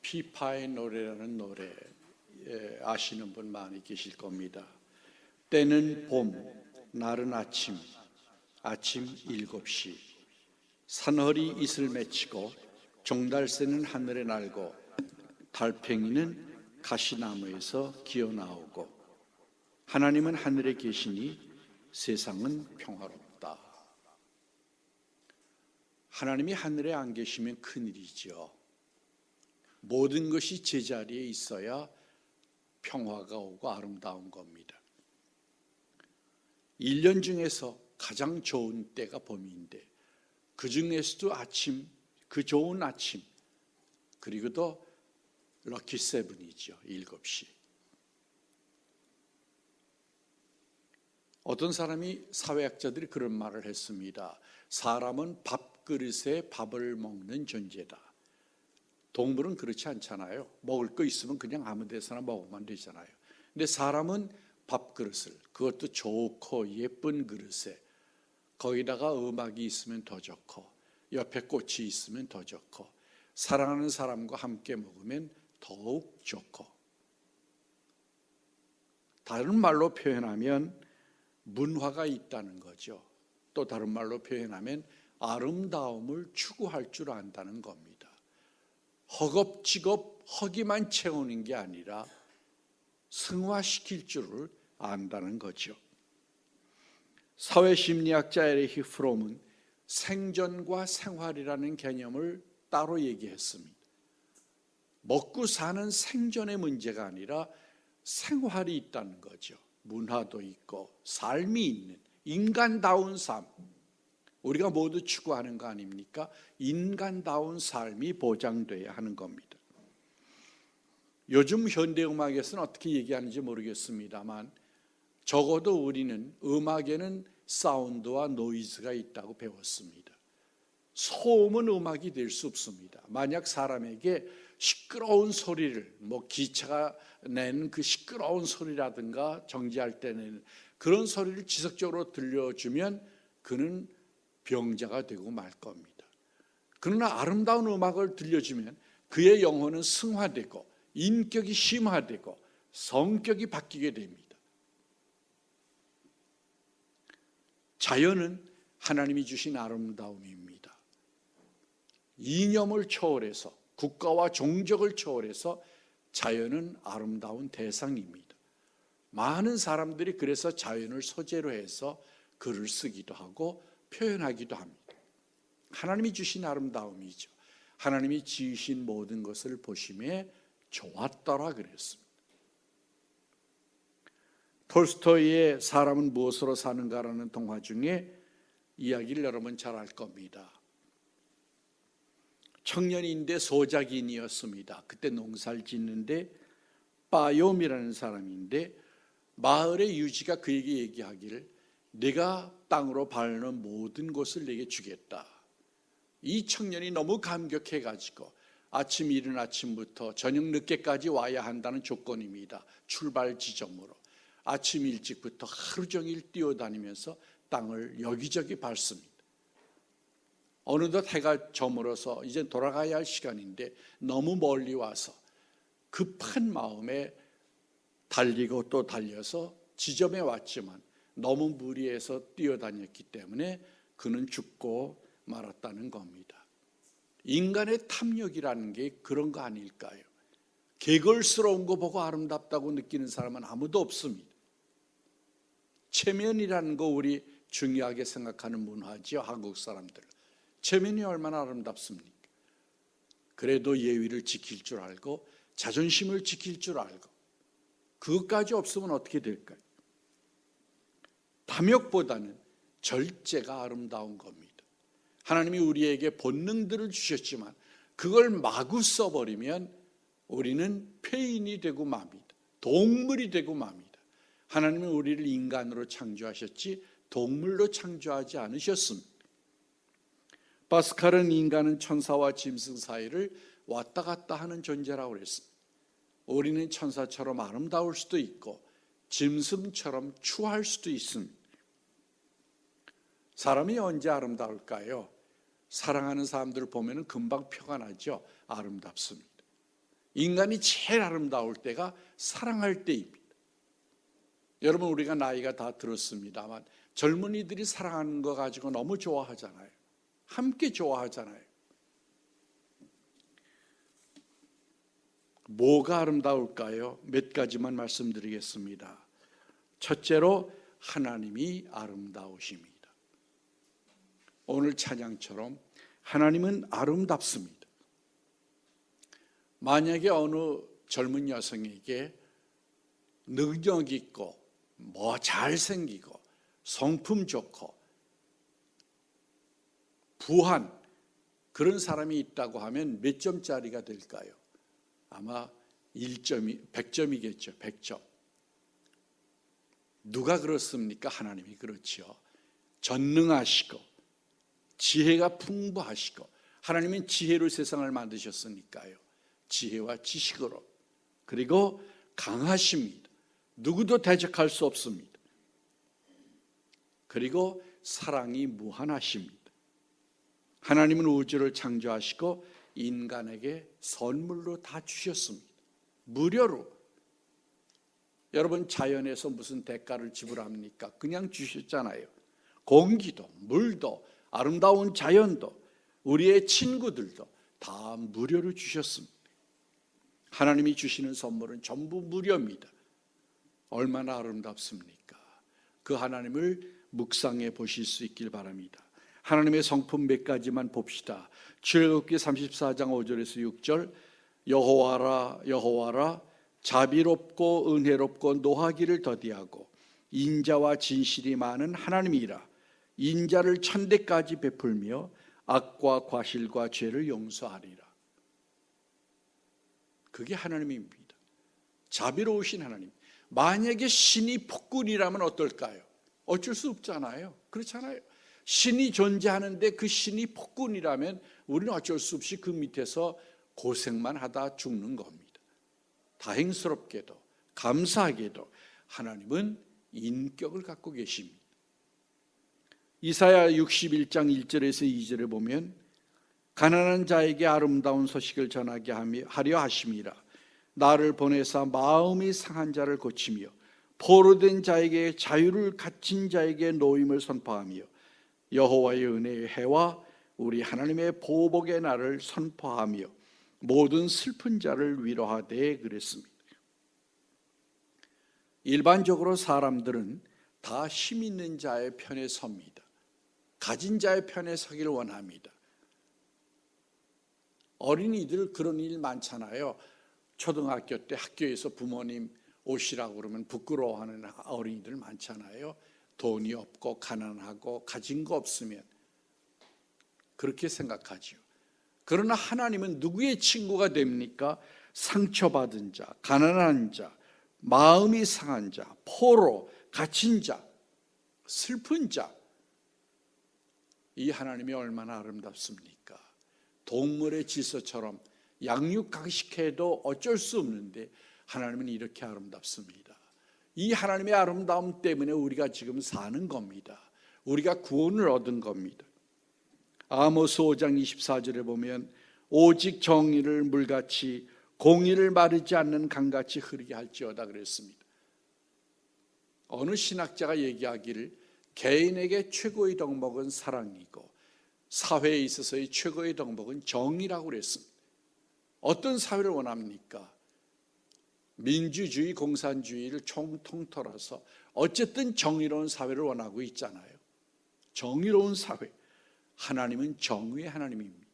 피파의 노래라는 노래 아시는 분 많이 계실 겁니다. 때는 봄, 날은 아침 7시 산허리 이슬 맺히고 종달새는 하늘에 날고 달팽이는 가시나무에서 기어나오고 하나님은 하늘에 계시니 세상은 평화롭다. 하나님이 하늘에 안 계시면 큰일이죠. 모든 것이 제자리에 있어야 평화가 오고 아름다운 겁니다. 1년 중에서 가장 좋은 때가 봄인데 그 중에서도 그 좋은 아침, 그리고 또 럭키 세븐이죠. 7시. 어떤 사람이, 사회학자들이 그런 말을 했습니다. 사람은 밥그릇에 밥을 먹는 존재다. 동물은 그렇지 않잖아요. 먹을 거 있으면 그냥 아무 데서나 먹으면 되잖아요. 근데 사람은 밥그릇을, 그것도 좋고 예쁜 그릇에, 거기다가 음악이 있으면 더 좋고 옆에 꽃이 있으면 더 좋고 사랑하는 사람과 함께 먹으면 더욱 좋고, 다른 말로 표현하면 문화가 있다는 거죠. 또 다른 말로 표현하면 아름다움을 추구할 줄 안다는 겁니다. 허겁지겁 허기만 채우는 게 아니라 승화시킬 줄을 안다는 거죠. 사회심리학자 에리히 프롬은 생존과 생활이라는 개념을 따로 얘기했습니다. 먹고 사는 생존의 문제가 아니라 생활이 있다는 거죠. 문화도 있고 삶이 있는 인간다운 삶, 우리가 모두 추구하는 거 아닙니까? 인간다운 삶이 보장돼야 하는 겁니다. 요즘 현대음악에서는 어떻게 얘기하는지 모르겠습니다만 적어도 우리는 음악에는 사운드와 노이즈가 있다고 배웠습니다. 소음은 음악이 될 수 없습니다. 만약 사람에게 시끄러운 소리를, 기차가 내는 그 시끄러운 소리라든가 정지할 때 내는 그런 소리를 지속적으로 들려주면 그는 병자가 되고 말 겁니다. 그러나 아름다운 음악을 들려주면 그의 영혼은 승화되고 인격이 심화되고 성격이 바뀌게 됩니다. 자연은 하나님이 주신 아름다움입니다. 이념을 초월해서, 국가와 종족을 초월해서 자연은 아름다운 대상입니다. 많은 사람들이 그래서 자연을 소재로 해서 글을 쓰기도 하고 표현하기도 합니다. 하나님이 주신 아름다움이죠. 하나님이 지으신 모든 것을 보심에 좋았더라 그랬습니다. 톨스토이의 사람은 무엇으로 사는가라는 동화 중에 이야기를 여러분 잘 알 겁니다. 청년인데 소작인이었습니다. 그때 농사를 짓는데 빠욤이라는 사람인데 마을의 유지가 그에게 얘기하기를 내가 땅으로 밟는 모든 곳을 내게 주겠다. 이 청년이 너무 감격해가지고 아침 이른 아침부터 저녁 늦게까지 와야 한다는 조건입니다. 출발 지점으로 아침 일찍부터 하루 종일 뛰어다니면서 땅을 여기저기 밟습니다. 어느덧 해가 저물어서 이제 돌아가야 할 시간인데 너무 멀리 와서 급한 마음에 달리고 또 달려서 지점에 왔지만 너무 무리해서 뛰어다녔기 때문에 그는 죽고 말았다는 겁니다. 인간의 탐욕이라는 게 그런 거 아닐까요? 개걸스러운 거 보고 아름답다고 느끼는 사람은 아무도 없습니다. 체면이라는 거 우리 중요하게 생각하는 문화죠. 한국 사람들. 체면이 얼마나 아름답습니까? 그래도 예의를 지킬 줄 알고 자존심을 지킬 줄 알고 그것까지 없으면 어떻게 될까요? 탐욕보다는 절제가 아름다운 겁니다. 하나님이 우리에게 본능들을 주셨지만 그걸 마구 써버리면 우리는 폐인이 되고 맙니다. 동물이 되고 맙니다. 하나님은 우리를 인간으로 창조하셨지 동물로 창조하지 않으셨습니다. 파스칼은 인간은 천사와 짐승 사이를 왔다 갔다 하는 존재라고 그랬습니다. 우리는 천사처럼 아름다울 수도 있고 짐승처럼 추할 수도 있습니다. 사람이 언제 아름다울까요? 사랑하는 사람들을 보면 금방 표가 나죠. 아름답습니다. 인간이 제일 아름다울 때가 사랑할 때입니다. 여러분, 우리가 나이가 다 들었습니다만 젊은이들이 사랑하는 거 가지고 너무 좋아하잖아요. 함께 좋아하잖아요. 뭐가 아름다울까요? 몇 가지만 말씀드리겠습니다. 첫째로 하나님이 아름다우십니다. 오늘 찬양처럼 하나님은 아름답습니다. 만약에 어느 젊은 여성에게 능력 있고 잘생기고 성품 좋고 부한 그런 사람이 있다고 하면 몇 점짜리가 될까요? 아마 100점이겠죠. 100점. 누가 그렇습니까? 하나님이 그렇죠. 전능하시고 지혜가 풍부하시고, 하나님은 지혜로 세상을 만드셨으니까요. 지혜와 지식으로. 그리고 강하십니다. 누구도 대적할 수 없습니다. 그리고 사랑이 무한하십니다. 하나님은 우주를 창조하시고 인간에게 선물로 다 주셨습니다. 무료로. 여러분, 자연에서 무슨 대가를 지불합니까? 그냥 주셨잖아요. 공기도, 물도, 아름다운 자연도, 우리의 친구들도 다 무료로 주셨습니다. 하나님이 주시는 선물은 전부 무료입니다. 얼마나 아름답습니까? 그 하나님을 묵상해 보실 수 있길 바랍니다. 하나님의 성품 몇 가지만 봅시다. 출애굽기 34장 5절에서 6절, 여호와라 여호와라 자비롭고 은혜롭고 노하기를 더디하고 인자와 진실이 많은 하나님이라. 인자를 천대까지 베풀며 악과 과실과 죄를 용서하리라. 그게 하나님입니다. 자비로우신 하나님. 만약에 신이 폭군이라면 어떨까요? 어쩔 수 없잖아요. 그렇잖아요. 신이 존재하는데 그 신이 폭군이라면 우리는 어쩔 수 없이 그 밑에서 고생만 하다 죽는 겁니다. 다행스럽게도 감사하게도 하나님은 인격을 갖고 계십니다. 이사야 61장 1절에서 2절에 보면 가난한 자에게 아름다운 소식을 전하게 하려 하심이라. 나를 보내사 마음이 상한 자를 고치며 포로된 자에게 자유를 갇힌 자에게 노임을 선포하며 여호와의 은혜의 해와 우리 하나님의 보복의 날을 선포하며 모든 슬픈 자를 위로하되 그랬습니다. 일반적으로 사람들은 다 힘 있는 자의 편에 섭니다. 가진 자의 편에 서기를 원합니다. 어린이들 그런 일 많잖아요. 초등학교 때 학교에서 부모님 오시라고 그러면 부끄러워하는 어린이들 많잖아요. 돈이 없고 가난하고 가진 거 없으면 그렇게 생각하죠. 그러나 하나님은 누구의 친구가 됩니까? 상처받은 자, 가난한 자, 마음이 상한 자, 포로, 갇힌 자, 슬픈 자. 이 하나님이 얼마나 아름답습니까? 동물의 질서처럼 양육강식해도 어쩔 수 없는데 하나님은 이렇게 아름답습니다. 이 하나님의 아름다움 때문에 우리가 지금 사는 겁니다. 우리가 구원을 얻은 겁니다. 아모스 5장 24절에 보면 오직 정의를 물같이 공의를 마르지 않는 강같이 흐르게 할지어다 그랬습니다. 어느 신학자가 얘기하기를 개인에게 최고의 덕목은 사랑이고 사회에 있어서의 최고의 덕목은 정의라고 그랬습니다. 어떤 사회를 원합니까? 민주주의, 공산주의를 총통틀어서 어쨌든 정의로운 사회를 원하고 있잖아요. 정의로운 사회. 하나님은 정의의 하나님입니다.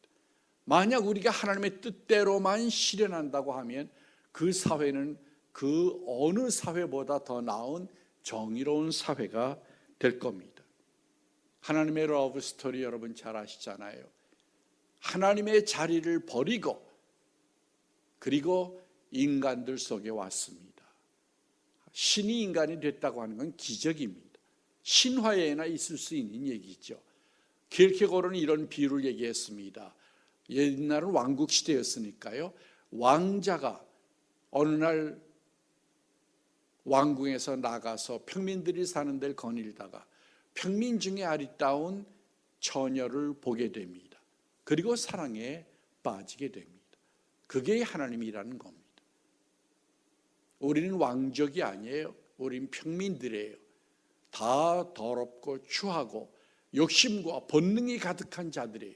만약 우리가 하나님의 뜻대로만 실현한다고 하면 그 사회는 그 어느 사회보다 더 나은 정의로운 사회가 될 겁니다. 하나님의 러브 스토리 여러분 잘 아시잖아요. 하나님의 자리를 버리고 그리고 인간들 속에 왔습니다. 신이 인간이 됐다고 하는 건 기적입니다. 신화에나 있을 수 있는 얘기죠. 킬케고르는 이런 비유를 얘기했습니다. 옛날은 왕국 시대였으니까요. 왕자가 어느 날 왕궁에서 나가서 평민들이 사는 데를 거닐다가 평민 중에 아리따운 처녀를 보게 됩니다. 그리고 사랑에 빠지게 됩니다. 그게 하나님이라는 겁니다. 우리는 왕족이 아니에요. 우리는 평민들이에요. 다 더럽고 추하고 욕심과 본능이 가득한 자들이에요.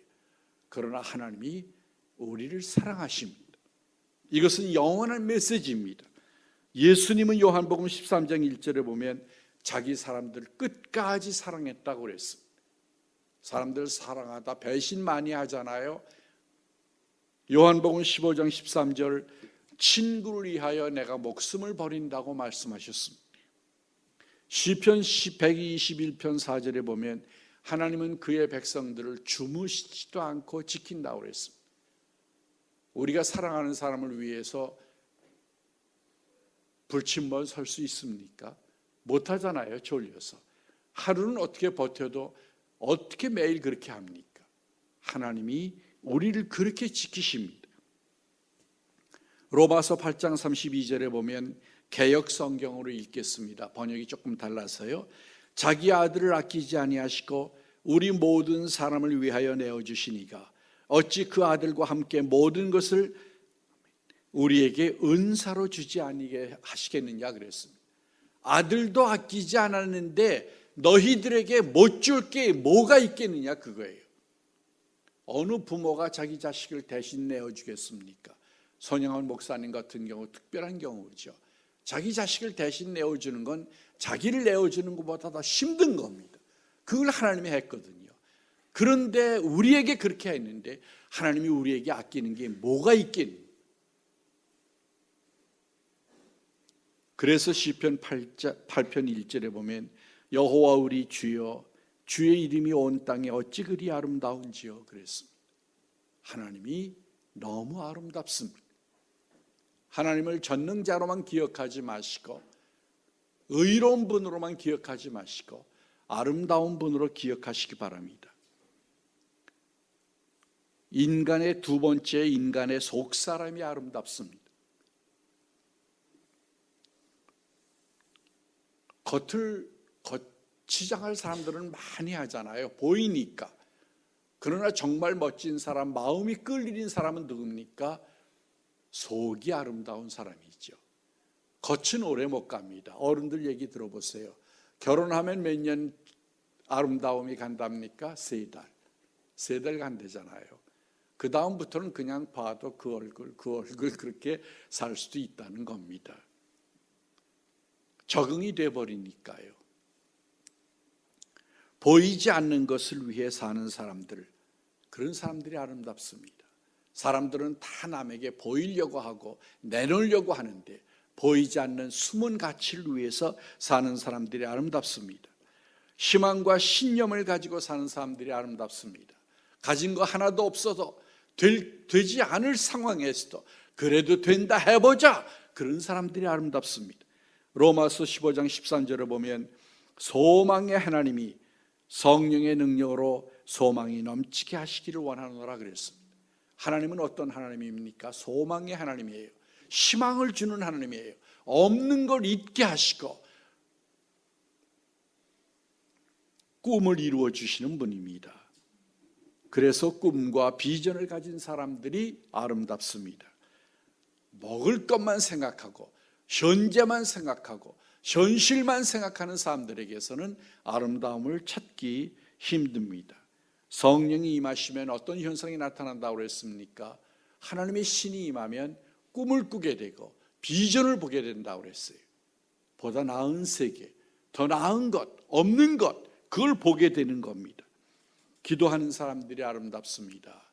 그러나 하나님이 우리를 사랑하십니다. 이것은 영원한 메시지입니다. 예수님은 요한복음 13장 1절에 보면 자기 사람들 끝까지 사랑했다고 그랬습니다. 사람들 사랑하다 배신 많이 하잖아요. 요한복음 15장 13절 친구를 위하여 내가 목숨을 버린다고 말씀하셨습니다. 시편 121편 4절에 보면 하나님은 그의 백성들을 주무시지도 않고 지킨다고 그랬습니다. 우리가 사랑하는 사람을 위해서 불침번 설 수 있습니까? 못하잖아요. 졸려서. 하루는 어떻게 버텨도 어떻게 매일 그렇게 합니까? 하나님이 우리를 그렇게 지키십니다. 로마서 8장 32절에 보면 개역 성경으로 읽겠습니다. 번역이 조금 달라서요. 자기 아들을 아끼지 아니하시고 우리 모든 사람을 위하여 내어주시니가 어찌 그 아들과 함께 모든 것을 우리에게 은사로 주지 아니게 하시겠느냐 그랬습니다. 아들도 아끼지 않았는데 너희들에게 못 줄 게 뭐가 있겠느냐 그거예요. 어느 부모가 자기 자식을 대신 내어주겠습니까? 손영환 목사님 같은 경우 특별한 경우죠. 자기 자식을 대신 내어주는 건 자기를 내어주는 것보다 더 힘든 겁니다. 그걸 하나님이 했거든요. 그런데 우리에게 그렇게 했는데 하나님이 우리에게 아끼는 게 뭐가 있겠니? 그래서 시편 8편 1절에 보면 여호와 우리 주여 주의 이름이 온 땅에 어찌 그리 아름다운지요 그랬습니다. 하나님이 너무 아름답습니다. 하나님을 전능자로만 기억하지 마시고 의로운 분으로만 기억하지 마시고 아름다운 분으로 기억하시기 바랍니다. 인간의 두 번째 인간의 속사람이 아름답습니다. 겉을 치장할 사람들은 많이 하잖아요. 보이니까. 그러나 정말 멋진 사람, 마음이 끌리는 사람은 누굽니까? 속이 아름다운 사람이죠. 겉은 오래 못 갑니다. 어른들 얘기 들어보세요. 결혼하면 몇 년 아름다움이 간답니까? 3달. 3달 간대잖아요. 그 다음부터는 그냥 봐도 그 얼굴 그렇게 살 수도 있다는 겁니다. 적응이 돼버리니까요. 보이지 않는 것을 위해 사는 사람들, 그런 사람들이 아름답습니다. 사람들은 다 남에게 보이려고 하고 내놓으려고 하는데 보이지 않는 숨은 가치를 위해서 사는 사람들이 아름답습니다. 희망과 신념을 가지고 사는 사람들이 아름답습니다. 가진 거 하나도 없어도 되지 않을 상황에서도 그래도 된다 해보자, 그런 사람들이 아름답습니다. 로마서 15장 13절을 보면 소망의 하나님이 성령의 능력으로 소망이 넘치게 하시기를 원하노라 그랬습니다. 하나님은 어떤 하나님입니까? 소망의 하나님이에요. 희망을 주는 하나님이에요. 없는 걸 있게 하시고 꿈을 이루어 주시는 분입니다. 그래서 꿈과 비전을 가진 사람들이 아름답습니다. 먹을 것만 생각하고 현재만 생각하고 현실만 생각하는 사람들에게서는 아름다움을 찾기 힘듭니다. 성령이 임하시면 어떤 현상이 나타난다고 그랬습니까? 하나님의 신이 임하면 꿈을 꾸게 되고 비전을 보게 된다고 그랬어요. 보다 나은 세계, 더 나은 것, 없는 것, 그걸 보게 되는 겁니다. 기도하는 사람들이 아름답습니다.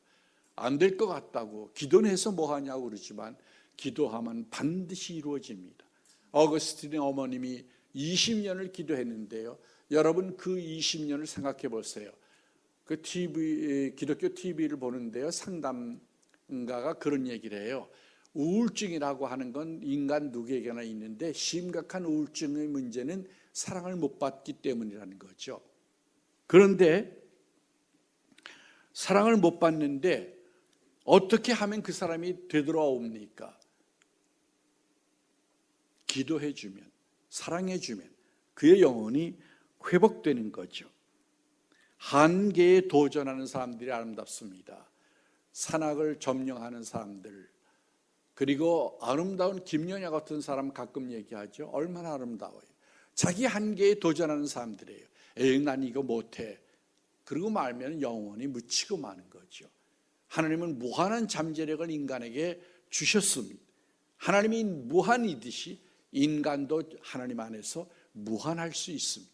안 될 것 같다고 기도는 해서 뭐 하냐고 그러지만 기도하면 반드시 이루어집니다. 어거스틴의 어머님이 20년을 기도했는데요. 여러분 그 20년을 생각해 보세요. 그 기독교 TV를 보는데요. 상담가가 그런 얘기를 해요. 우울증이라고 하는 건 인간 누구에게나 있는데 심각한 우울증의 문제는 사랑을 못 받기 때문이라는 거죠. 그런데 사랑을 못 받는데 어떻게 하면 그 사람이 되돌아옵니까? 기도해주면, 사랑해주면 그의 영혼이 회복되는 거죠. 한계에 도전하는 사람들이 아름답습니다. 산악을 점령하는 사람들, 그리고 아름다운 김연아 같은 사람 가끔 얘기하죠. 얼마나 아름다워요. 자기 한계에 도전하는 사람들이에요. 에이, 난 이거 못해. 그러고 말면 영원히 묻히고 마는 거죠. 하나님은 무한한 잠재력을 인간에게 주셨습니다. 하나님이 무한이듯이 인간도 하나님 안에서 무한할 수 있습니다.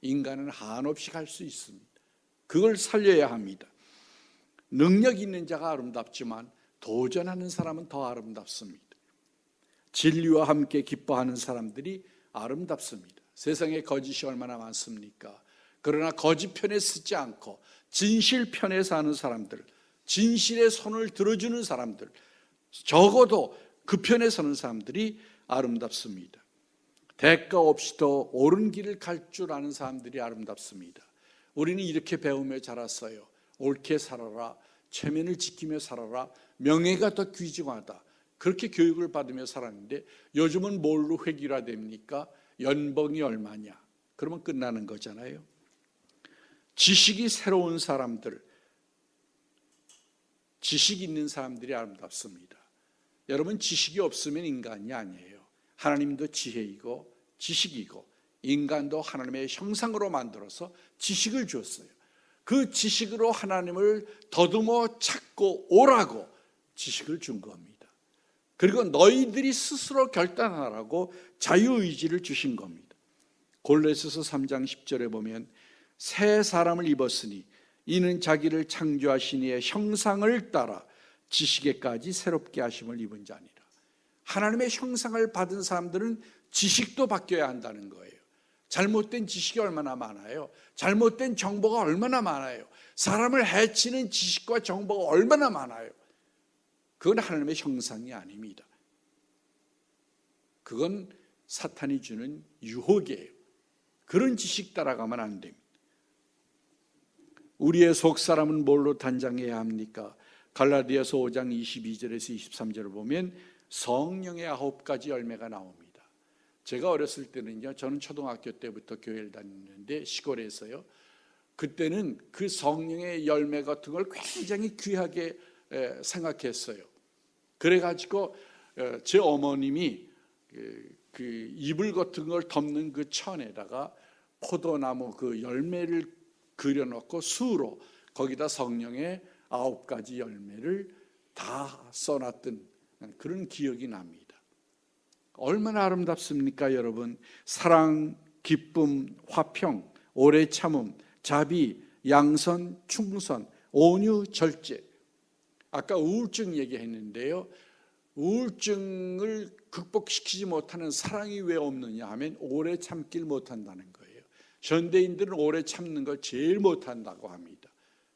인간은 한없이 갈 수 있습니다. 그걸 살려야 합니다. 능력 있는 자가 아름답지만 도전하는 사람은 더 아름답습니다. 진리와 함께 기뻐하는 사람들이 아름답습니다. 세상에 거짓이 얼마나 많습니까? 그러나 거짓 편에 서지 않고 진실 편에 사는 사람들, 진실의 손을 들어주는 사람들, 적어도 그 편에 서는 사람들이 아름답습니다. 대가 없이도 옳은 길을 갈 줄 아는 사람들이 아름답습니다. 우리는 이렇게 배우며 자랐어요. 옳게 살아라, 체면을 지키며 살아라, 명예가 더 귀중하다. 그렇게 교육을 받으며 살았는데 요즘은 뭘로 획일화됩니까? 연봉이 얼마냐? 그러면 끝나는 거잖아요. 지식이 새로운 사람들, 지식 있는 사람들이 아름답습니다. 여러분, 지식이 없으면 인간이 아니에요. 하나님도 지혜이고 지식이고 인간도 하나님의 형상으로 만들어서 지식을 주었어요. 그 지식으로 하나님을 더듬어 찾고 오라고 지식을 준 겁니다. 그리고 너희들이 스스로 결단하라고 자유의지를 주신 겁니다. 골로새서 3장 10절에 보면 새 사람을 입었으니 이는 자기를 창조하신 이의 형상을 따라 지식에까지 새롭게 하심을 입은 자니라. 하나님의 형상을 받은 사람들은 지식도 바뀌어야 한다는 거예요. 잘못된 지식이 얼마나 많아요. 잘못된 정보가 얼마나 많아요. 사람을 해치는 지식과 정보가 얼마나 많아요. 그건 하나님의 형상이 아닙니다. 그건 사탄이 주는 유혹이에요. 그런 지식 따라가면 안 됩니다. 우리의 속사람은 뭘로 단장해야 합니까? 갈라디아서 5장 22절에서 23절을 보면 성령의 9가지 열매가 나옵니다. 제가 어렸을 때는요, 저는 초등학교 때부터 교회를 다녔는데 시골에서요. 그때는 그 성령의 열매 같은 걸 굉장히 귀하게 생각했어요. 그래가지고 제 어머님이 그 이불 같은 걸 덮는 그 천에다가 포도나무 그 열매를 그려놓고 수로 거기다 성령의 9가지 열매를 다 써놨던 그런 기억이 납니다. 얼마나 아름답습니까, 여러분? 사랑, 기쁨, 화평, 오래 참음, 자비, 양선, 충선, 온유, 절제. 아까 우울증 얘기했는데요. 우울증을 극복시키지 못하는 사랑이 왜 없느냐 하면 오래 참길 못한다는 거예요. 현대인들은 오래 참는 걸 제일 못한다고 합니다.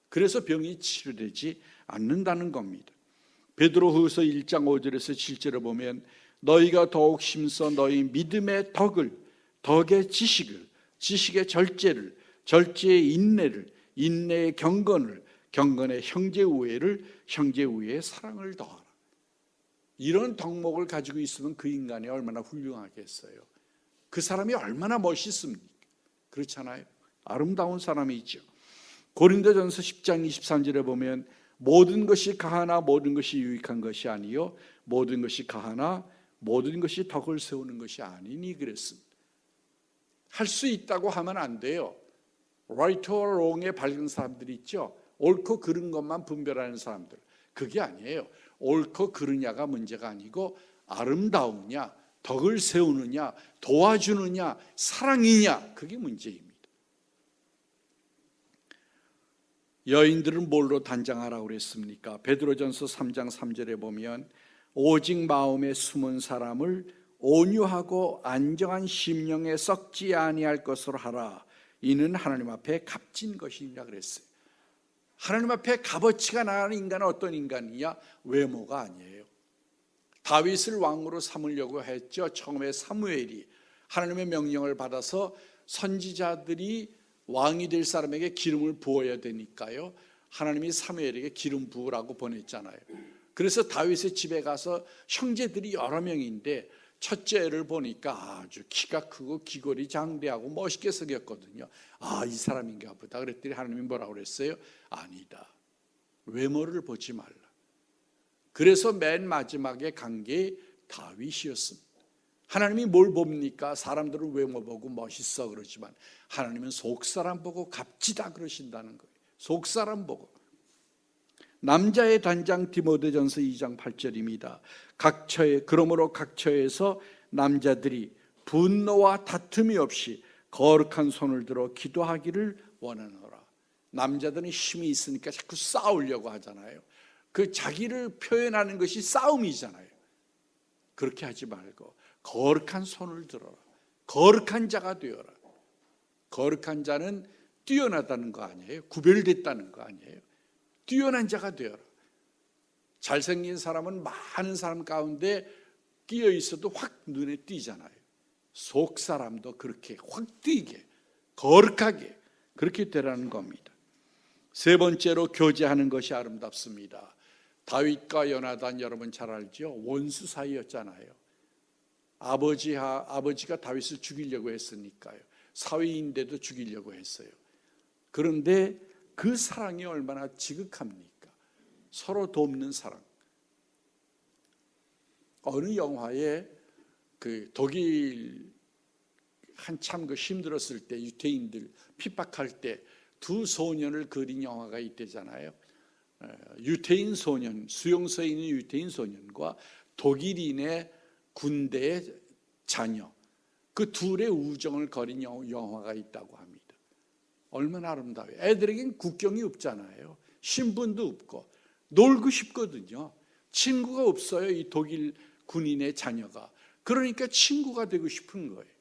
그래서 병이 치료되지 않는다는 겁니다. 베드로후서 1장 5절에서 7절을 보면 너희가 더욱 힘써 너희 믿음의 덕의 지식을, 지식의 절제를, 절제의 인내를, 인내의 경건을, 경건의 형제 우애를, 형제 우애의 사랑을 더하라. 이런 덕목을 가지고 있으면 그 인간이 얼마나 훌륭하겠어요. 그 사람이 얼마나 멋있습니까? 그렇잖아요. 아름다운 사람이죠. 고린도전서 10장 23절에 보면 모든 것이 가하나 모든 것이 유익한 것이 아니요 모든 것이 가하나 모든 것이 덕을 세우는 것이 아니니 그랬습니다. 할 수 있다고 하면 안 돼요. right or wrong에 밝은 사람들이 있죠. 옳고 그른 것만 분별하는 사람들. 그게 아니에요. 옳고 그르냐가 문제가 아니고 아름다우냐, 덕을 세우느냐, 도와주느냐, 사랑이냐, 그게 문제입니다. 여인들은 뭘로 단장하라고 그랬습니까? 베드로전서 3장 3절에 보면 오직 마음에 숨은 사람을 온유하고 안정한 심령에 썩지 아니할 것으로 하라. 이는 하나님 앞에 값진 것이니라 그랬어요. 하나님 앞에 값어치가 나가는 인간은 어떤 인간이냐? 외모가 아니에요. 다윗을 왕으로 삼으려고 했죠. 처음에 사무엘이 하나님의 명령을 받아서 선지자들이 왕이 될 사람에게 기름을 부어야 되니까요. 하나님이 사무엘에게 기름 부으라고 보냈잖아요. 그래서 다윗의 집에 가서 형제들이 여러 명인데 첫째를 보니까 아주 키가 크고 귀걸이 장대하고 멋있게 생겼거든요. 아, 이 사람인가 보다. 그랬더니 하나님이 뭐라고 그랬어요? 아니다. 외모를 보지 말라. 그래서 맨 마지막에 간 게 다윗이었습니다. 하나님이 뭘 봅니까? 사람들은 외모 보고 멋있어 그러지만 하나님은 속사람 보고 값지다 그러신다는 거예요. 속사람 보고. 남자의 단장 디모데전서 2장 8절입니다. 그러므로 각 처에서 남자들이 분노와 다툼이 없이 거룩한 손을 들어 기도하기를 원하노라. 남자들은 힘이 있으니까 자꾸 싸우려고 하잖아요. 그 자기를 표현하는 것이 싸움이잖아요. 그렇게 하지 말고 거룩한 손을 들어라. 거룩한 자가 되어라. 거룩한 자는 뛰어나다는 거 아니에요. 구별됐다는 거 아니에요. 뛰어난 자가 되어라. 잘생긴 사람은 많은 사람 가운데 끼어 있어도 확 눈에 띄잖아요. 속 사람도 그렇게 확 띄게 거룩하게 그렇게 되라는 겁니다. 세 번째로 교제하는 것이 아름답습니다. 다윗과 요나단 여러분 잘 알죠? 원수 사이였잖아요. 아버지가 다윗을 죽이려고 했으니까요. 사위인데도 죽이려고 했어요. 그런데 그 사랑이 얼마나 지극합니까? 서로 돕는 사랑. 어느 영화에 그 독일 한참 그 힘들었을 때 유태인들 핍박할 때 두 소년을 그린 영화가 있대잖아요. 유태인 소년, 수용소에 있는 유태인 소년과 독일인의 군대의 자녀, 그 둘의 우정을 그린 영화가 있다고 합니다. 얼마나 아름다워요. 애들에겐 국경이 없잖아요. 신분도 없고 놀고 싶거든요. 친구가 없어요. 이 독일 군인의 자녀가. 그러니까 친구가 되고 싶은 거예요.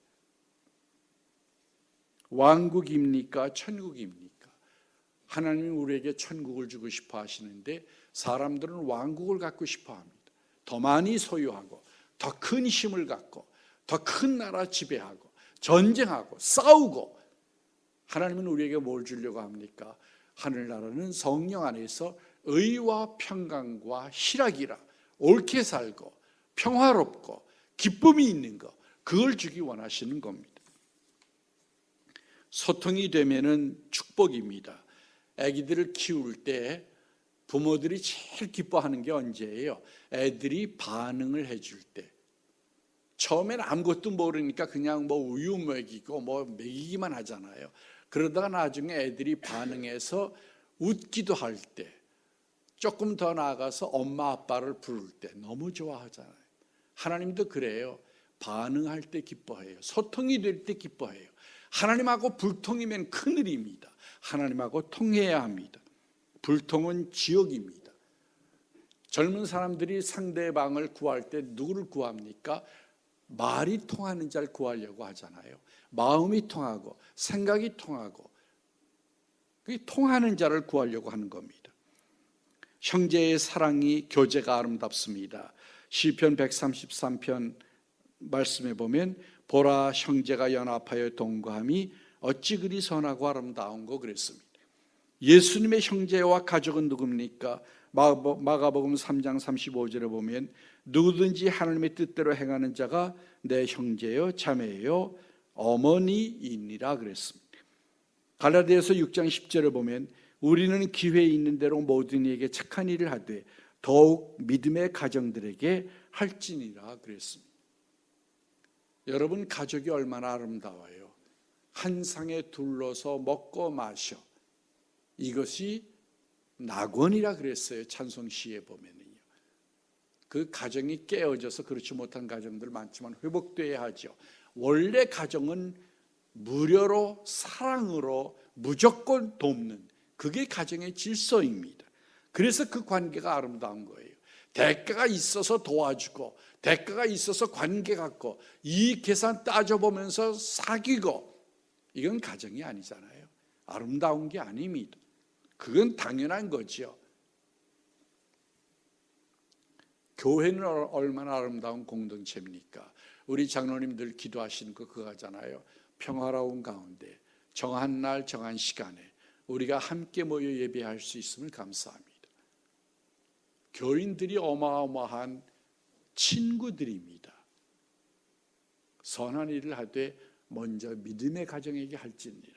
왕국입니까? 천국입니까? 하나님이 우리에게 천국을 주고 싶어 하시는데 사람들은 왕국을 갖고 싶어 합니다. 더 많이 소유하고 더 큰 힘을 갖고 더 큰 나라 지배하고 전쟁하고 싸우고. 하나님은 우리에게 뭘 주려고 합니까? 하늘나라는 성령 안에서 의와 평강과 희락이라 옳게 살고 평화롭고 기쁨이 있는 것, 그걸 주기 원하시는 겁니다. 소통이 되면은 축복입니다. 아기들을 키울 때 부모들이 제일 기뻐하는 게 언제예요? 애들이 반응을 해줄 때. 처음에는 아무것도 모르니까 그냥 뭐 우유 먹이고 뭐 먹이기만 하잖아요. 그러다가 나중에 애들이 반응해서 웃기도 할 때, 조금 더 나아가서 엄마 아빠를 부를 때 너무 좋아하잖아요. 하나님도 그래요. 반응할 때 기뻐해요. 소통이 될 때 기뻐해요. 하나님하고 불통이면 큰일입니다. 하나님하고 통해야 합니다. 불통은 지옥입니다. 젊은 사람들이 상대방을 구할 때 누구를 구합니까? 말이 통하는 자를 구하려고 하잖아요. 마음이 통하고 생각이 통하고 그 통하는 자를 구하려고 하는 겁니다. 형제의 사랑이 교제가 아름답습니다. 시편 133편 말씀에 보면 보라 형제가 연합하여 동거함이 어찌 그리 선하고 아름다운고 그랬습니다. 예수님의 형제와 가족은 누굽니까? 마가복음 3장 35절에 보면 누구든지 하나님의 뜻대로 행하는 자가 내 형제요 자매요 어머니이니라 그랬습니다. 갈라디아서 6장 10절에 보면 우리는 기회 있는 대로 모든 이에게 착한 일을 하되 더욱 믿음의 가정들에게 할지니라 그랬습니다. 여러분 가족이 얼마나 아름다워요. 한 상에 둘러서 먹고 마셔. 이것이 낙원이라 그랬어요. 찬송시에 보면은요. 그 가정이 깨어져서 그렇지 못한 가정들 많지만 회복돼야 하죠. 원래 가정은 무료로 사랑으로 무조건 돕는 그게 가정의 질서입니다. 그래서 그 관계가 아름다운 거예요. 대가가 있어서 도와주고 대가가 있어서 관계 갖고 이익 계산 따져보면서 사귀고 이건 가정이 아니잖아요. 아름다운 게 아닙니다. 그건 당연한 거죠. 교회는 얼마나 아름다운 공동체입니까? 우리 장로님들 기도하시는 거 그거잖아요. 평화로운 가운데 정한 날 정한 시간에 우리가 함께 모여 예배할 수 있음을 감사합니다. 교인들이 어마어마한 친구들입니다. 선한 일을 하되 먼저 믿음의 가정에게 할지니라.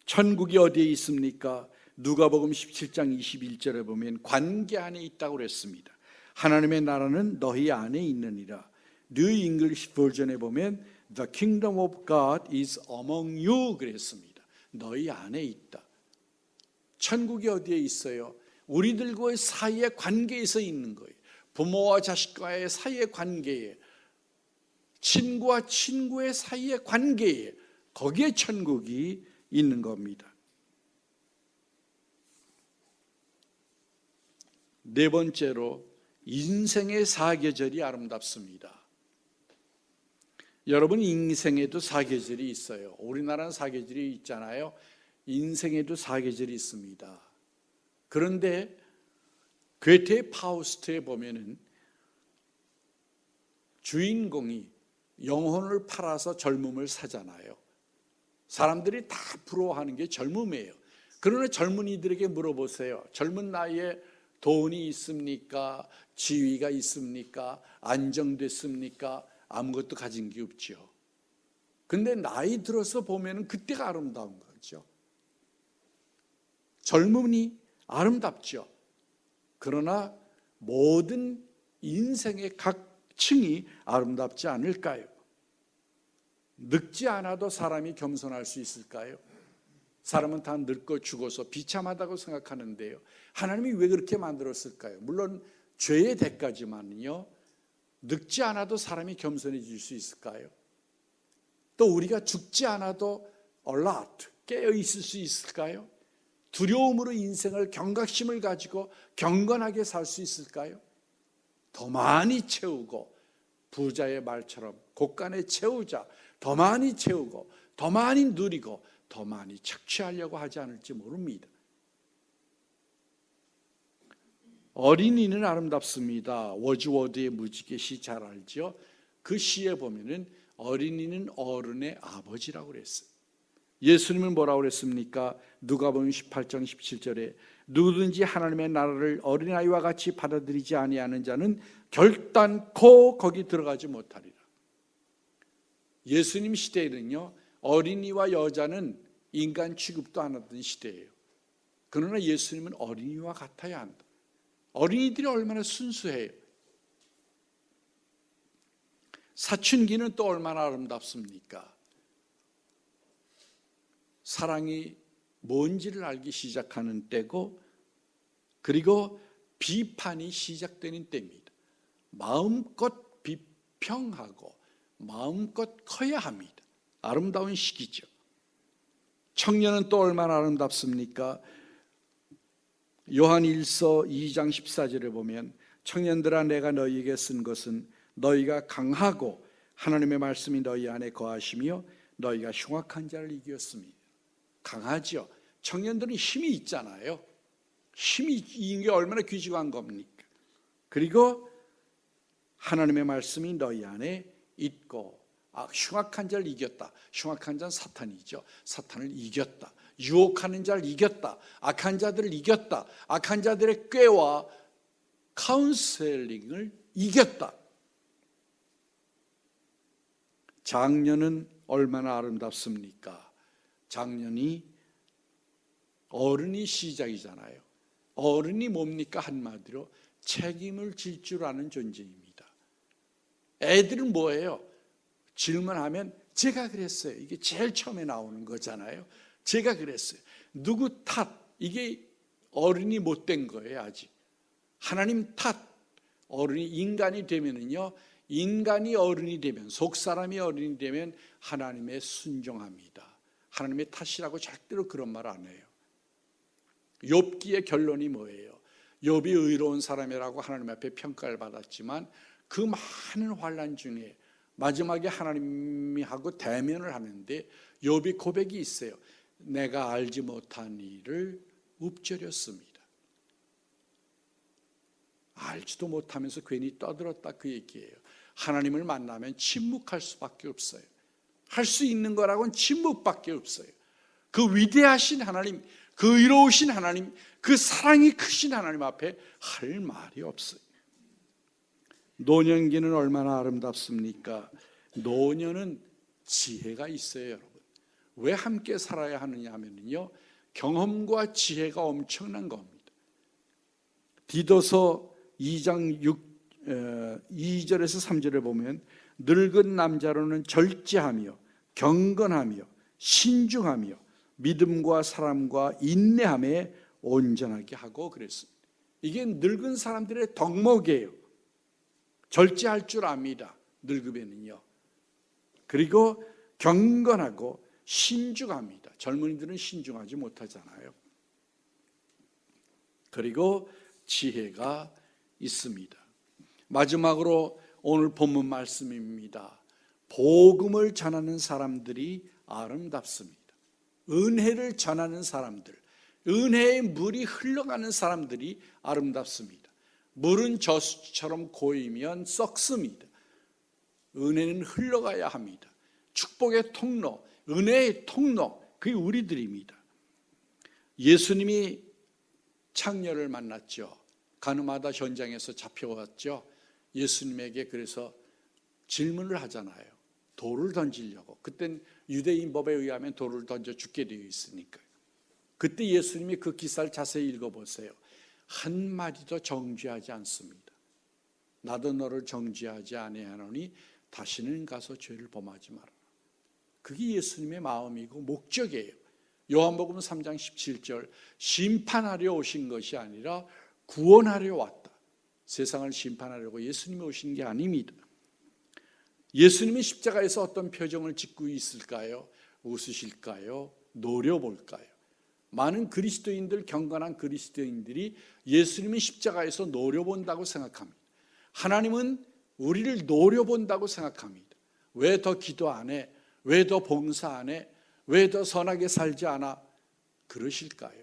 천국이 어디에 있습니까? 누가복음 17장 21절에 보면 관계 안에 있다고 그랬습니다. 하나님의 나라는 너희 안에 있느니라. New English Version에 보면 The kingdom of God is among you 그랬습니다. 너희 안에 있다. 천국이 어디에 있어요? 우리들과의 사이의 관계에서 있는 거예요. 부모와 자식과의 사이의 관계에, 친구와 친구의 사이의 관계에, 거기에 천국이 있는 겁니다. 네 번째로 인생의 사계절이 아름답습니다. 여러분, 인생에도 사계절이 있어요. 우리나라는 사계절이 있잖아요. 인생에도 사계절이 있습니다. 그런데 괴테 파우스트에 보면은 주인공이 영혼을 팔아서 젊음을 사잖아요. 사람들이 다 부러워하는 게 젊음이에요. 그러나 젊은이들에게 물어보세요. 젊은 나이에 돈이 있습니까? 지위가 있습니까? 안정됐습니까? 아무것도 가진 게 없죠. 근데 나이 들어서 보면은 그때가 아름다운 거죠. 젊음이 아름답죠. 그러나 모든 인생의 각 층이 아름답지 않을까요? 늙지 않아도 사람이 겸손할 수 있을까요? 사람은 다 늙고 죽어서 비참하다고 생각하는데요. 하나님이 왜 그렇게 만들었을까요? 물론 죄의 대가지만요. 늙지 않아도 사람이 겸손해질 수 있을까요? 또 우리가 죽지 않아도 alert, 깨어 있을 수 있을까요? 두려움으로 인생을 경각심을 가지고 경건하게 살 수 있을까요? 더 많이 채우고 부자의 말처럼 곳간에 채우자, 더 많이 채우고 더 많이 누리고 더 많이 착취하려고 하지 않을지 모릅니다. 어린이는 아름답습니다. 워즈워드의 무지개 시 잘 알죠? 그 시에 보면은 어린이는 어른의 아버지라고 그랬어요. 예수님은 뭐라고 그랬습니까? 누가복음 18장 17절에 누구든지 하나님의 나라를 어린아이와 같이 받아들이지 아니하는 자는 결단코 거기 들어가지 못하리라. 예수님 시대에는요, 어린이와 여자는 인간 취급도 안 하던 시대예요. 그러나 예수님은 어린이와 같아야 한다. 어린이들이 얼마나 순수해요. 사춘기는 또 얼마나 아름답습니까? 사랑이 뭔지를 알기 시작하는 때고, 그리고 비판이 시작되는 때입니다. 마음껏 비평하고 마음껏 커야 합니다. 아름다운 시기죠. 청년은 또 얼마나 아름답습니까? 요한 1서 2장 14절에 보면 청년들아 내가 너희에게 쓴 것은 너희가 강하고 하나님의 말씀이 너희 안에 거하시며 너희가 흉악한 자를 이겼습니다. 강하죠. 청년들은 힘이 있잖아요. 힘이 이긴 게 얼마나 귀중한 겁니까? 그리고 하나님의 말씀이 너희 안에 있고, 흉악한 자를 이겼다. 흉악한 자는 사탄이죠. 사탄을 이겼다. 유혹하는 자를 이겼다. 악한 자들을 이겼다. 악한 자들의 꾀와 카운셀링을 이겼다. 장년은 얼마나 아름답습니까? 장년이 어른이 시작이잖아요. 어른이 뭡니까? 한마디로 책임을 질 줄 아는 존재입니다. 애들은 뭐예요? 질문하면 제가 그랬어요. 이게 제일 처음에 나오는 거잖아요. 제가 그랬어요. 누구 탓? 이게 어른이 못된 거예요. 아직 하나님 탓. 어른이 인간이 되면은요, 인간이 어른이 되면, 속사람이 어른이 되면 하나님의 순종합니다. 하나님의 탓이라고 절대로 그런 말 안 해요. 욥기의 결론이 뭐예요? 욥이 의로운 사람이라고 하나님 앞에 평가를 받았지만 그 많은 환난 중에 마지막에 하나님이 하고 대면을 하는데 욥이 고백이 있어요. 내가 알지 못한 일을 읊조렸습니다. 알지도 못하면서 괜히 떠들었다 그 얘기예요. 하나님을 만나면 침묵할 수밖에 없어요. 할 수 있는 거라고는 침묵밖에 없어요. 그 위대하신 하나님, 그 의로우신 하나님, 그 사랑이 크신 하나님 앞에 할 말이 없어요. 노년기는 얼마나 아름답습니까? 노년은 지혜가 있어요, 여러분. 왜 함께 살아야 하느냐 하면요, 경험과 지혜가 엄청난 겁니다. 디도서 2장 2절에서 3절에 보면 늙은 남자로는 절제하며 경건하며 신중하며 믿음과 사람과 인내함에 온전하게 하고 그랬습니다. 이게 늙은 사람들의 덕목이에요. 절제할 줄 압니다. 늙으면은요. 그리고 경건하고 신중합니다. 젊은이들은 신중하지 못하잖아요. 그리고 지혜가 있습니다. 마지막으로 오늘 본문 말씀입니다. 복음을 전하는 사람들이 아름답습니다. 은혜를 전하는 사람들, 은혜의 물이 흘러가는 사람들이 아름답습니다. 물은 저수지처럼 고이면 썩습니다. 은혜는 흘러가야 합니다. 축복의 통로, 은혜의 통로, 그게 우리들입니다. 예수님이 창녀를 만났죠. 가늠하다 현장에서 잡혀왔죠. 예수님에게 그래서 질문을 하잖아요. 돌을 던지려고. 그땐 유대인 법에 의하면 돌을 던져 죽게 되어 있으니까요. 그때 예수님이 그 기사를 자세히 읽어보세요. 한마디도 정죄하지 않습니다. 나도 너를 정죄하지 아니하노니 다시는 가서 죄를 범하지 마라. 그게 예수님의 마음이고 목적이에요. 요한복음 3장 17절 심판하려 오신 것이 아니라 구원하려 왔다. 세상을 심판하려고 예수님이 오신 게 아닙니다. 예수님이 십자가에서 어떤 표정을 짓고 있을까요? 웃으실까요? 노려볼까요? 많은 그리스도인들, 경건한 그리스도인들이 예수님이 십자가에서 노려본다고 생각합니다. 하나님은 우리를 노려본다고 생각합니다. 왜 더 기도 안 해? 왜 더 봉사 안 해? 왜 더 선하게 살지 않아? 그러실까요?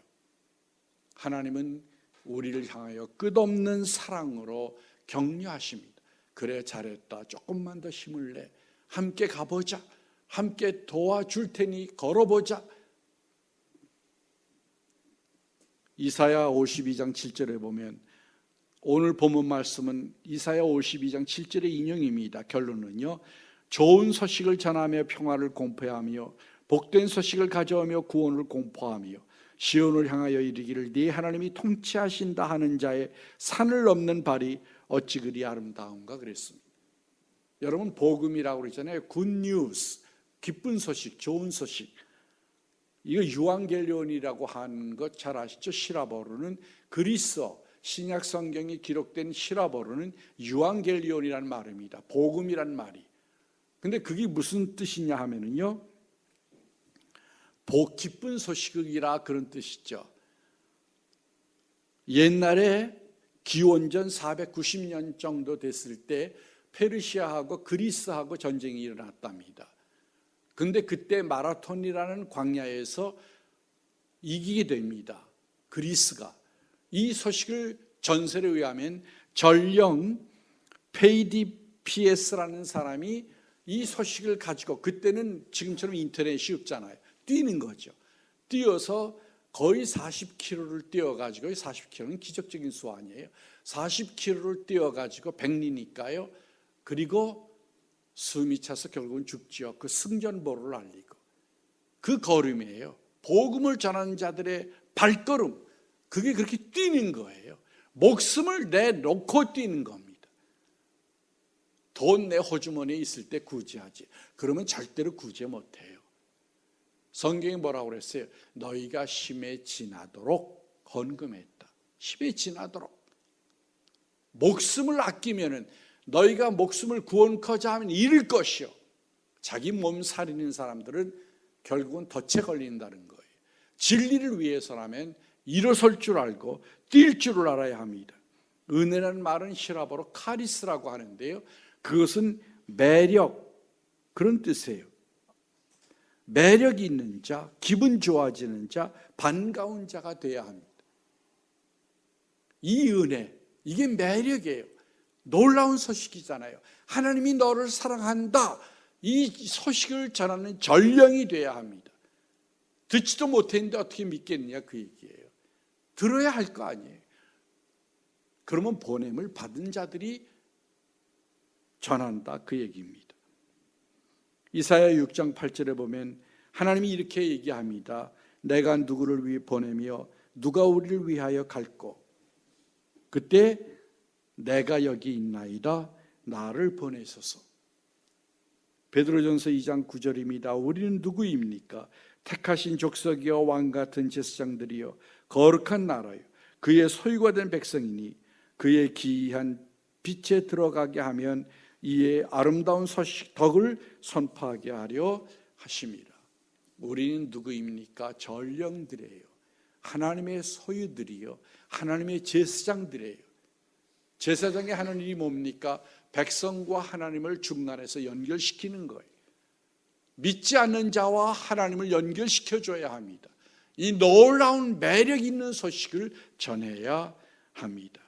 하나님은 우리를 향하여 끝없는 사랑으로 격려하십니다. 그래, 잘했다. 조금만 더 힘을 내. 함께 가보자. 함께 도와줄 테니 걸어보자. 이사야 52장 7절에 보면 오늘 본문 말씀은 이사야 52장 7절의 인용입니다. 결론은요. 좋은 소식을 전하며 평화를 공포하며 복된 소식을 가져오며 구원을 공포하며 시온을 향하여 이르기를 네 하나님이 통치하신다 하는 자의 산을 넘는 발이 어찌 그리 아름다운가 그랬습니다. 여러분 복음이라고 그러잖아요. 굿뉴스, 기쁜 소식, 좋은 소식. 이거 유앙겔리온이라고 하는 것 잘 아시죠? 시라버로는 그리스어, 신약 성경이 기록된 시라버로는 유앙겔리온이라는 말입니다. 복음이란 말이. 근데 그게 무슨 뜻이냐 하면은요. 기쁜 소식이라 그런 뜻이죠. 옛날에 기원전 490년 정도 됐을 때 페르시아하고 그리스하고 전쟁이 일어났답니다. 근데 그때 마라톤이라는 광야에서 이기게 됩니다. 그리스가. 이 소식을 전설에 의하면 전령 페이디피에스라는 사람이 이 소식을 가지고 그때는 지금처럼 인터넷이 없잖아요. 뛰는 거죠. 뛰어서 거의 40km를 뛰어가지고 40km는 기적적인 수 아니에요. 40km를 뛰어가지고 백리니까요. 그리고 숨이 차서 결국은 죽지요. 그 승전보를 알리고 그 걸음이에요. 복음을 전하는 자들의 발걸음, 그게 그렇게 뛰는 거예요. 목숨을 내놓고 뛰는 겁니다. 돈 내 호주머니에 있을 때 구제하지. 그러면 절대로 구제 못해요. 성경이 뭐라고 그랬어요? 너희가 심에 지나도록 헌금했다. 심에 지나도록. 목숨을 아끼면은 너희가 목숨을 구원코자 하면 잃을 것이요. 자기 몸 살리는 사람들은 결국은 덫에 걸린다는 거예요. 진리를 위해서라면 일어설 줄 알고 뛸 줄을 알아야 합니다. 은혜라는 말은 히라보로 카리스라고 하는데요. 그것은 매력, 그런 뜻이에요. 매력이 있는 자, 기분 좋아지는 자, 반가운 자가 되어야 합니다. 이 은혜, 이게 매력이에요. 놀라운 소식이잖아요. 하나님이 너를 사랑한다. 이 소식을 전하는 전령이 되어야 합니다. 듣지도 못했는데 어떻게 믿겠느냐 그 얘기예요. 들어야 할 거 아니에요. 그러면 보냄을 받은 자들이 전한다 그 얘기입니다. 이사야 6장 8절에 보면 하나님이 이렇게 얘기합니다. 내가 누구를 위해 보내며 누가 우리를 위하여 갈꼬? 그때 내가 여기 있나이다. 나를 보내소서. 베드로전서 2장 9절입니다. 우리는 누구입니까? 택하신 족속이여 왕 같은 제사장들이여 거룩한 나라여 그의 소유가 된 백성이니 그의 기이한 빛에 들어가게 하면 이에 아름다운 소식 덕을 선포하게 하려 하심이라. 우리는 누구입니까? 전령들이에요. 하나님의 소유들이요, 하나님의 제사장들이에요. 제사장이 하는 일이 뭡니까? 백성과 하나님을 중간에서 연결시키는 거예요. 믿지 않는 자와 하나님을 연결시켜줘야 합니다. 이 놀라운 매력 있는 소식을 전해야 합니다.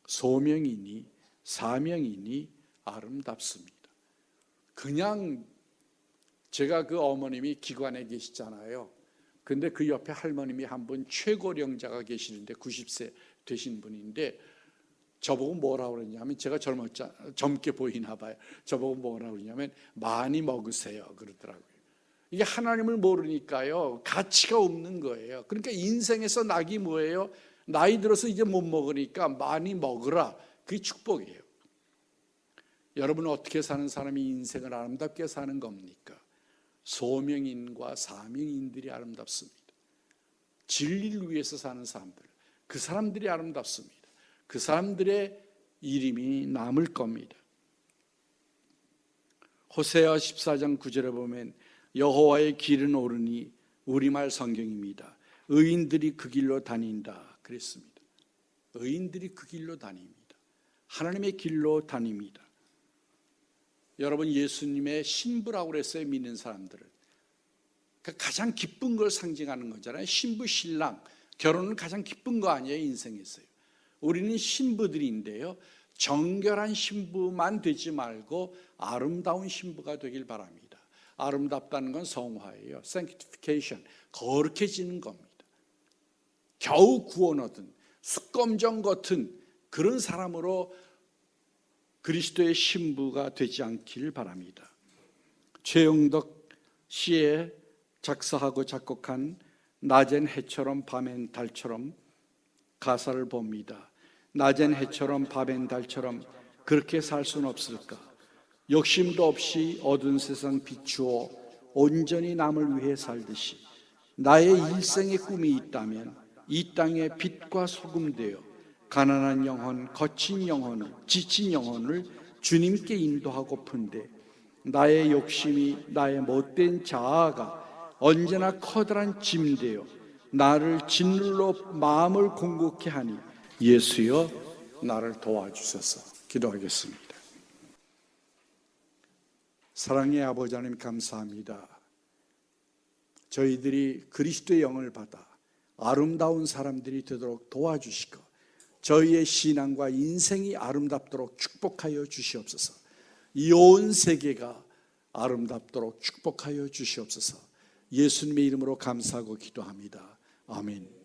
소명이니 사명이니 아름답습니다. 그냥 제가 그 어머님이 기관에 계시잖아요. 근데 그 옆에 할머님이 한 분 최고령자가 계시는데 90세 되신 분인데 저보고 뭐라고 그러냐면, 제가 젊게 보이나 봐요. 저보고 뭐라고 그러냐면 많이 먹으세요 그러더라고요. 이게 하나님을 모르니까요 가치가 없는 거예요. 그러니까 인생에서 낙이 뭐예요? 나이 들어서 이제 못 먹으니까 많이 먹으라. 그게 축복이에요. 여러분은 어떻게 사는 사람이 인생을 아름답게 사는 겁니까? 소명인과 사명인들이 아름답습니다. 진리를 위해서 사는 사람들, 그 사람들이 아름답습니다. 그 사람들의 이름이 남을 겁니다. 호세아 14장 9절에 보면 여호와의 길은 옳으니, 우리말 성경입니다. 의인들이 그 길로 다닌다 그랬습니다. 의인들이 그 길로 다닙니다. 하나님의 길로 다닙니다. 여러분, 예수님의 신부라고 그랬어요. 믿는 사람들은 가장 기쁜 걸 상징하는 거잖아요. 신부 신랑, 결혼은 가장 기쁜 거 아니에요 인생에서요. 우리는 신부들인데요, 정결한 신부만 되지 말고 아름다운 신부가 되길 바랍니다. 아름답다는 건 성화예요. sanctification, 거룩해지는 겁니다. 겨우 구원 얻은 숫검정 같은 그런 사람으로 그리스도의 신부가 되지 않길 바랍니다. 최영덕 시에 작사하고 작곡한 낮엔 해처럼 밤엔 달처럼 가사를 봅니다. 낮엔 해처럼 밤엔 달처럼 그렇게 살 수는 없을까? 욕심도 없이 어두운 세상 비추어 온전히 남을 위해 살듯이 나의 일생의 꿈이 있다면 이 땅의 빛과 소금 되어 가난한 영혼, 거친 영혼을, 지친 영혼을 주님께 인도하고픈데 나의 욕심이, 나의 못된 자아가 언제나 커다란 짐 되어 나를 짓눌러 마음을 공고케 하니 예수여 나를 도와주소서. 기도하겠습니다. 사랑의 아버지 하나님, 감사합니다. 저희들이 그리스도의 영을 받아 아름다운 사람들이 되도록 도와주시고 저희의 신앙과 인생이 아름답도록 축복하여 주시옵소서. 이 온 세계가 아름답도록 축복하여 주시옵소서. 예수님의 이름으로 감사하고 기도합니다. 아멘.